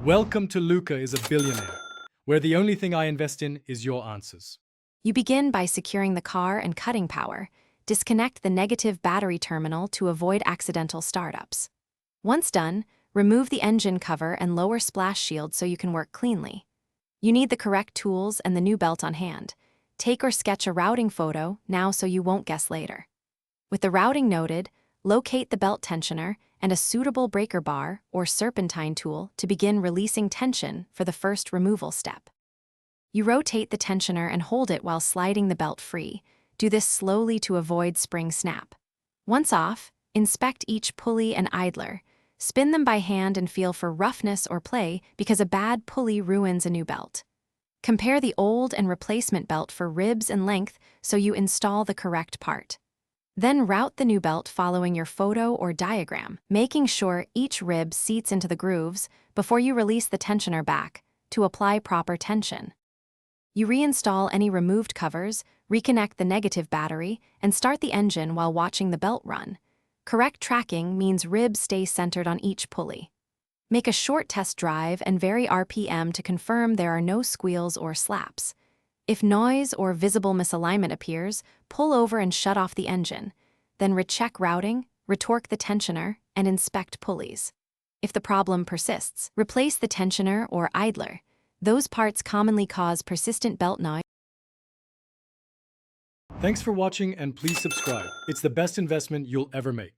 Welcome to Luca is a Billionaire, where the only thing I invest in is your answers. You begin by securing the car and cutting power. Disconnect the negative battery terminal to avoid accidental startups. Once done, remove the engine cover and lower splash shield so you can work cleanly. You need the correct tools and the new belt on hand. Take or sketch a routing photo now so you won't guess later. With the routing noted, locate the belt tensioner and a suitable breaker bar or serpentine tool to begin releasing tension for the first removal step. You rotate the tensioner and hold it while sliding the belt free. Do this slowly to avoid spring snap. Once off, inspect each pulley and idler. Spin them by hand and feel for roughness or play because a bad pulley ruins a new belt. Compare the old and replacement belt for ribs and length so you install the correct part. Then route the new belt following your photo or diagram, making sure each rib seats into the grooves before you release the tensioner back to apply proper tension. You reinstall any removed covers, reconnect the negative battery, and start the engine while watching the belt run. Correct tracking means ribs stay centered on each pulley. Make a short test drive and vary RPM to confirm there are no squeals or slaps. If noise or visible misalignment appears, pull over and shut off the engine. Then recheck routing, retorque the tensioner, and inspect pulleys. If the problem persists, replace the tensioner or idler. Those parts commonly cause persistent belt noise. Thanks for watching and please subscribe. It's the best investment you'll ever make.